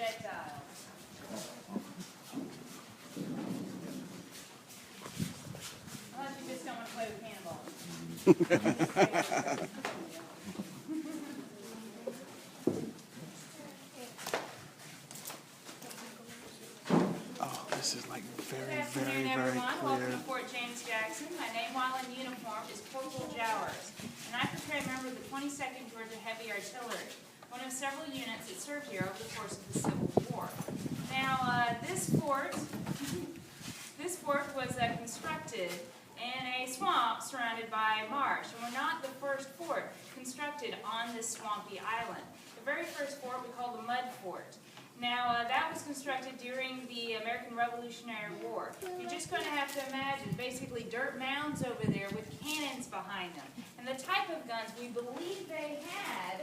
projectiles. Unless you just don't want to play with cannonballs. Oh, this is like very everyone. clear. Welcome to Fort James Jackson. My name while in uniform is Corporal Jowers, and I portray a member of the 22nd Georgia Heavy Artillery, one of several units that served here over the course of the Civil War. Now, this fort was constructed in a swamp surrounded by marsh, and we're not the first fort constructed on this swampy island. The very first fort we call the Mud Fort. Now, that was constructed during the American Revolutionary War. You're just going to have to imagine basically dirt mounds over there with cannons behind them. And the type of guns we believe they had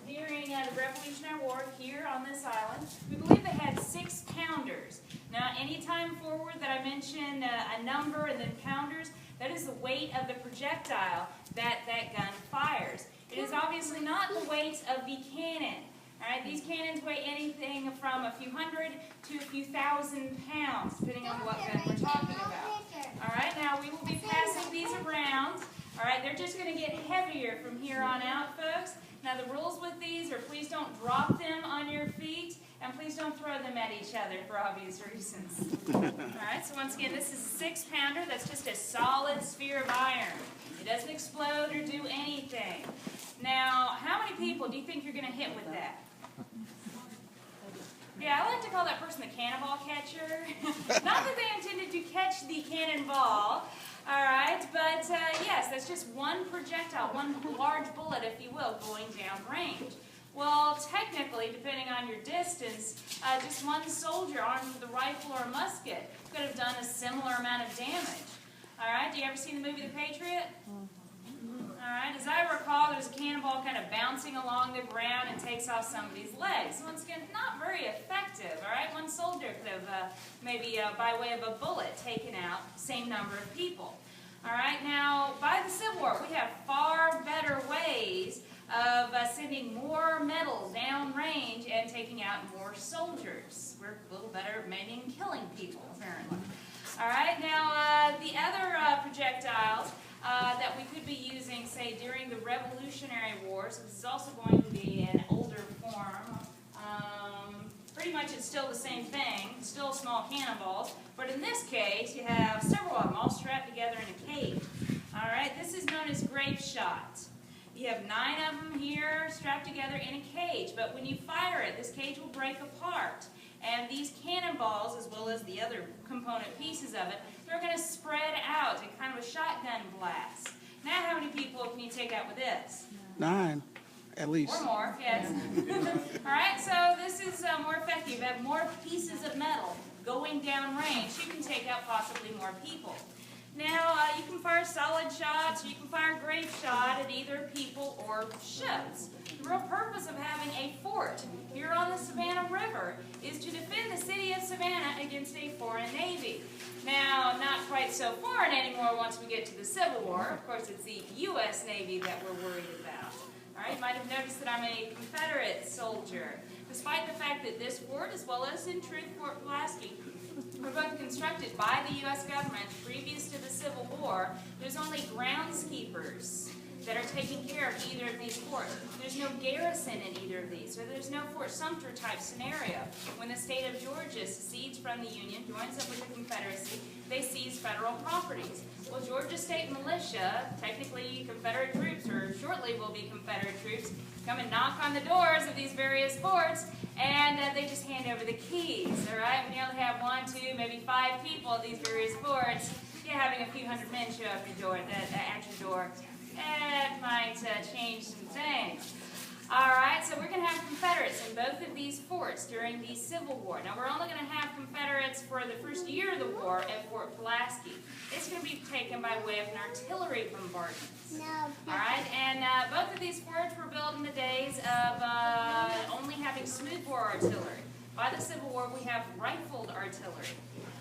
during the Revolutionary War here on this island, we believe they had 6-pounders. Now, anytime forward that I mention a number and then pounders, that is the weight of the projectile that that gun fires. It is obviously not the weight of the cannon. All right, these cannons weigh anything from a few hundred to a few thousand pounds, depending on what gun we're talking about. All right, now we will be passing these around. All right, they're just going to get heavier from here on out, folks. Now the rules with these are please don't drop them on your feet, and please don't throw them at each other for obvious reasons. All right, so once again, this is a 6-pounder. That's just a solid sphere of iron. It doesn't explode or do anything. Now, how many people do you think you're going to hit with that? Yeah, I like to call that person the cannonball catcher. Not that they intended to catch the cannonball, all right, but yes, that's just one projectile, one large bullet, if you will, going down range. Well, technically, depending on your distance, just one soldier armed with a rifle or a musket could have done a similar amount of damage. All right, do you ever see the movie The Patriot? All right, as I recall, there's a cannonball kind of bouncing along the ground and takes off somebody's legs. Once again, not very effective, all right? One soldier could have maybe by way of a bullet taken out the same number of people. All right, now, by the Civil War, we have far better ways of sending more metal down range and taking out more soldiers. We're a little better at maybe killing people, apparently. All right, now, the other projectiles that we could be using, say, during the Revolutionary War, so this is also going to be an older form. Pretty much it's still the same thing, still small cannonballs, but in this case you have several of them all strapped together in a cage. All right, this is known as grape shot. You have 9 of them here strapped together in a cage, but when you fire it, this cage will break apart. And these cannonballs, as well as the other component pieces of it, they're going to spread out in kind of a shotgun blast. Now, how many people can you take out with this? 9, at least. Or more, yes. All right, so this is more effective. You have more pieces of metal going down range. You can take out possibly more people. Now, you can fire solid shots, or you can fire grape shot at either people or ships. The real purpose of having a fort here on the Savannah River is to defend the city of Savannah against a foreign navy. Now, not quite so foreign anymore once we get to the Civil War. Of course, it's the U.S. Navy that we're worried about. All right, you might have noticed that I'm a Confederate soldier. Despite the fact that this fort, as well as in truth Fort Pulaski, were both constructed by the U.S. government previous to the Civil War, there's only groundskeepers that are taking care of either of these forts. There's no garrison in either of these, so there's no Fort Sumter type scenario. When the state of Georgia secedes from the Union, joins up with the Confederacy, they seize federal properties. Well, Georgia State Militia, technically Confederate troops, or shortly will be Confederate troops, come and knock on the doors of these various forts, and they just hand over the keys, all right? When you only have 1, 2, maybe 5 people at these various forts, you're having a few hundred men show up at your door. It might change some things. All right, so we're going to have Confederates in both of these forts during the Civil War. Now, we're only going to have Confederates for the first year of the war at Fort Pulaski. It's going to be taken by way of an artillery bombardment. All right, and both of these forts were built in the days of only having smoothbore artillery. By the Civil War, we have rifled artillery.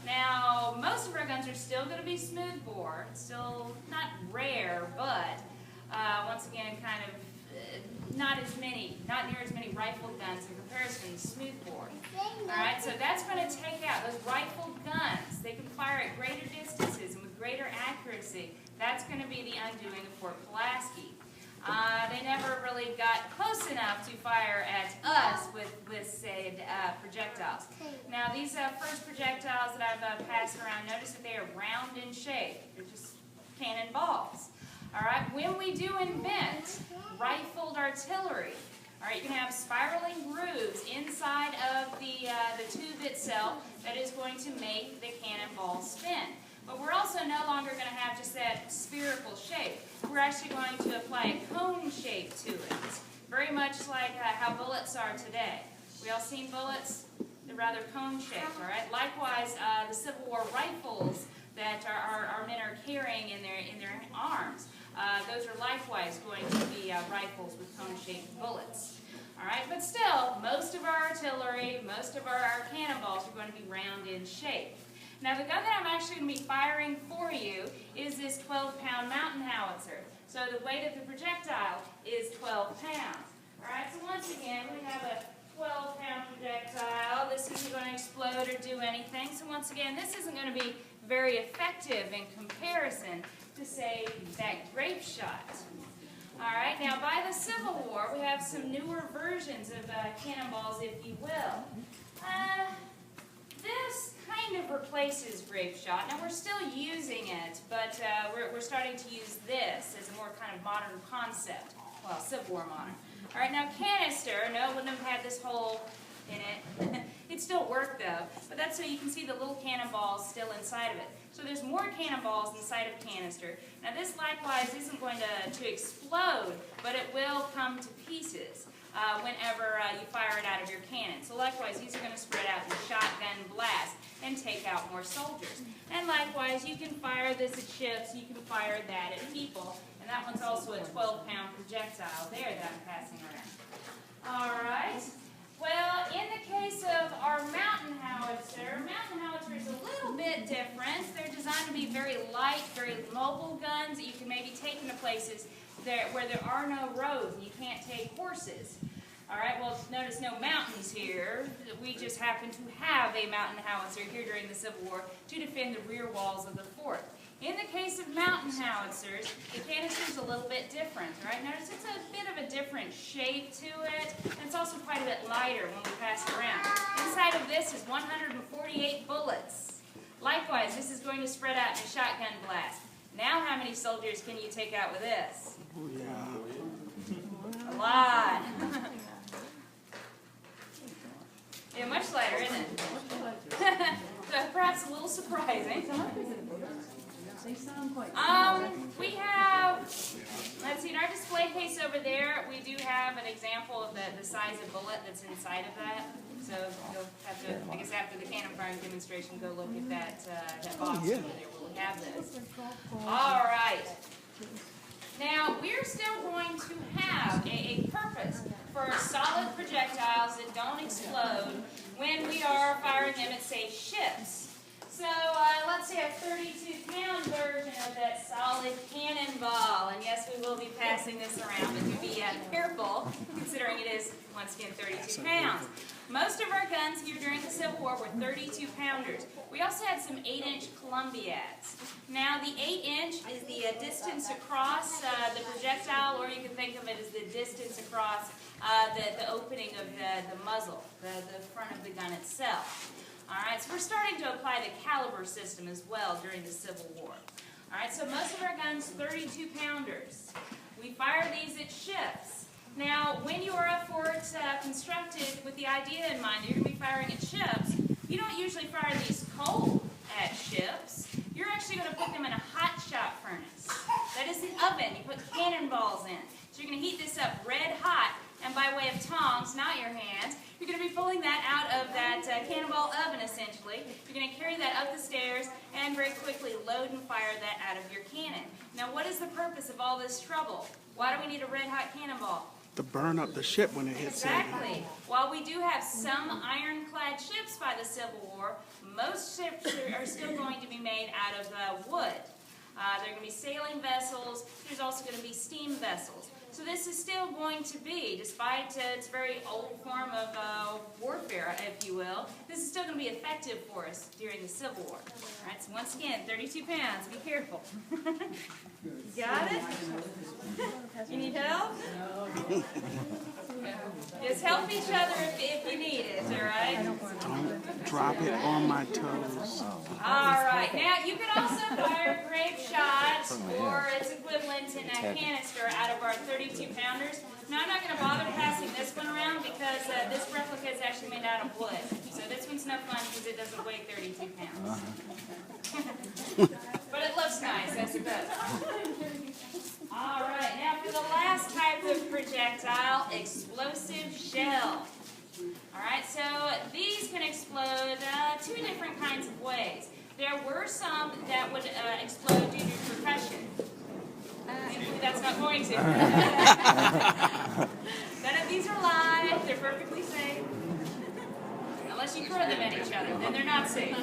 Now, most of our guns are still going to be smoothbore. It's still not rare, but once again, kind of not near as many rifled guns in comparison to smoothbore. Alright, so that's going to take out those rifled guns. They can fire at greater distances and with greater accuracy. That's going to be the undoing of Fort Pulaski. They never really got close enough to fire at us with said projectiles. Now these first projectiles that I've passed around, notice that they are round in shape. They're just cannonballs. Alright, when we do invent rifled artillery, alright, you can have spiraling grooves inside of the tube itself that is going to make the cannonball spin. But we're also no longer going to have just that spherical shape. We're actually going to apply a cone shape to it. Very much like how bullets are today. We all seen bullets? They're rather cone shaped, alright? Likewise, the Civil War rifles that our men are carrying in their arms, those are likewise going to be rifles with cone-shaped bullets. Alright, but still, most of our artillery, most of our cannonballs are going to be round in shape. Now the gun that I'm actually going to be firing for you is this 12-pound mountain howitzer. So the weight of the projectile is 12 pounds. Alright, so once again, we have a 12-pound projectile. This isn't going to explode or do anything. So once again, this isn't going to be very effective in comparison to, say, that grape shot. Alright, now by the Civil War, we have some newer versions of cannonballs, if you will. This kind of replaces grape shot. Now we're still using it, but we're starting to use this as a more kind of modern concept. Well, Civil War modern. Alright, now canister, no, it wouldn't have had this hole in it. It still worked though, but that's so you can see the little cannonballs still inside of it. So there's more cannonballs inside of canister. Now this likewise isn't going to explode, but it will come to pieces whenever you fire it out of your cannon. So likewise, these are going to spread out in shotgun blast and take out more soldiers. And likewise, you can fire this at ships, you can fire that at people. And that one's also a 12-pound projectile there that I'm passing around. All right. Well, in the case of our mountain howitzer is a little bit different. They're designed to be very light, very mobile guns that you can maybe take into places where there are no roads and you can't take horses. All right, well, notice no mountains here. We just happen to have a mountain howitzer here during the Civil War to defend the rear walls of the fort. In the case of mountain howitzers, the canister is a little bit different. Right? Notice it's a bit of a different shape to it, and it's also quite a bit lighter when we pass it around. Inside of this is 148 bullets. Likewise, this is going to spread out in a shotgun blast. Now how many soldiers can you take out with this? Oh, yeah. A lot. Yeah, much lighter, isn't it? So perhaps a little surprising. We have, let's see, in our display case over there, we do have an example of the size of bullet that's inside of that. So you'll have to, I guess after the cannon firing demonstration, go look at that box over there. We'll have this. All right. Now, we're still going to have a purpose for solid projectiles that don't explode when we are firing them at, say, ships. So, let's say a 32-pound version of that solid cannonball. And yes, we will be passing this around, but do be careful, considering it is, once again, 32 pounds. Most of our guns here during the Civil War were 32-pounders. We also had some 8-inch Columbiads. Now, the 8-inch is the distance across the projectile, or you can think of it as the distance across the opening of the muzzle, the front of the gun itself. All right, so we're starting to apply the caliber system as well during the Civil War. All right, so most of our guns, 32-pounders. We fire these at ships. Now, when you are a fort constructed with the idea in mind that you're going to be firing at ships, you don't usually fire these cold at ships. You're actually going to put them in a hot shot furnace. That is the oven. You put cannonballs in. So you're going to heat this up red hot, and by way of tongs, not your hands, you're going to be pulling that out of that cannonball oven, essentially. You're going to carry that up the stairs and very quickly load and fire that out of your cannon. Now, what is the purpose of all this trouble? Why do we need a red-hot cannonball? To burn up the ship when it hits it. Exactly. While we do have some ironclad ships by the Civil War, most ships are still going to be made out of wood. There are going to be sailing vessels. There's also going to be steam vessels. So this is still going to be, despite its very old form of warfare, if you will, this is still going to be effective for us during the Civil War. All right, so once again, 32 pounds. Be careful. Got it? You need help? Just help each other if you need it, all right? Don't drop it on my toes. All right. Now, you can also fire a grape shot or its equivalent in a canister out of our 32-pounders. Now, I'm not going to bother passing this one around because this replica is actually made out of wood. So this one's no fun because it doesn't weigh 32 pounds. But it looks nice, I suppose. All right. Now, for the last type of projectile, explosive shell. All right, so these can explode two different kinds of ways. There were some that would explode due to percussion. Thankfully, that's not going to. None of these are live. They're perfectly safe. Unless you throw them at each other, then they're not safe.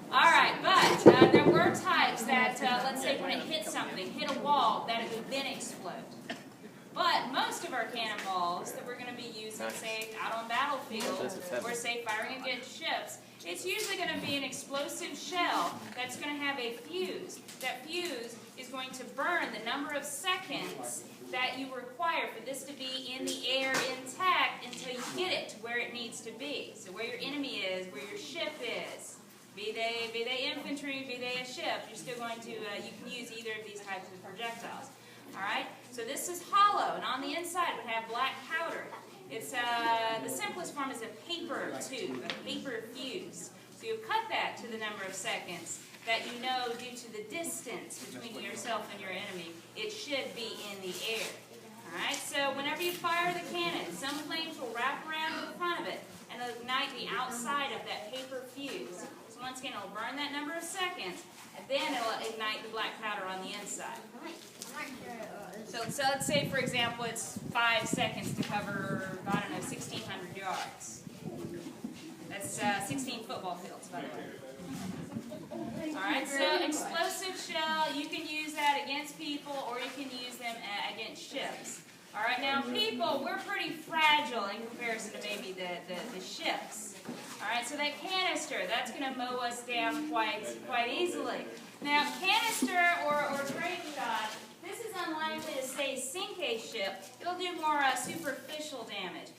All right, but there were types that, let's say when it hit something, hit a wall, that it would then explode. But most of our cannonballs that we're going to be using, say, out on battlefields, or say firing against ships, it's usually going to be an explosive shell that's going to have a fuse. That fuse is going to burn the number of seconds that you require for this to be in the air intact until you get it to where it needs to be. So where your enemy is, where your ship is, be they infantry, be they a ship, you're still going to, you can use either of these types of projectiles. All right, so this is hollow, and on the inside would have black powder. It's the simplest form is a paper tube, a paper fuse. So you cut that to the number of seconds that you know due to the distance between yourself and your enemy, it should be in the air. All right, so whenever you fire the cannon, some flames will wrap around the front of it and it'll ignite the outside of that paper fuse. So once again, it'll burn that number of seconds, and then it'll ignite the black powder on the inside. So let's say, for example, it's 5 seconds to cover, I don't know, 1,600 yards. That's 16 football fields, by the way. All right, so explosive shell, you can use that against people or you can use them against ships. All right, now people, we're pretty fragile in comparison to maybe the ships. All right, so that canister, that's going to mow us down quite easily. Now, canister or grape shot, this is unlikely to, say, sink a ship. It'll do more superficial damage,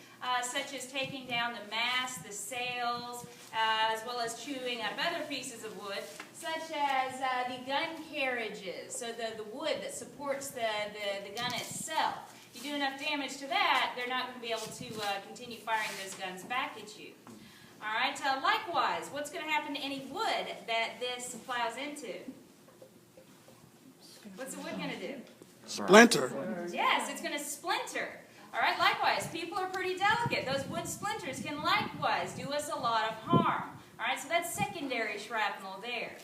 such as taking down the mast, the sails, as well as chewing up other pieces of wood, such as the gun carriages, so the wood that supports the gun itself. You do enough damage to that, they're not going to be able to continue firing those guns back at you. All right, likewise, what's going to happen to any wood that this plows into? What's the wood going to do? Splinter. Yes, it's going to splinter. All right, likewise, people are pretty delicate. Those wood splinters can likewise do us a lot of harm. All right, so that's secondary shrapnel there.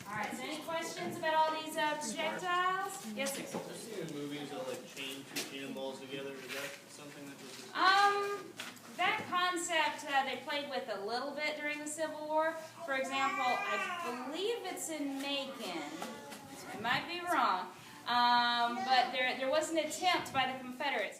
All right, so any questions about all these projectiles? Yes, sir. I've seen in movies that like chain two cannonballs together. Is that something that was that concept they played with a little bit during the Civil War. For example, I believe it's in Macon. I might be wrong, but there was an attempt by the Confederates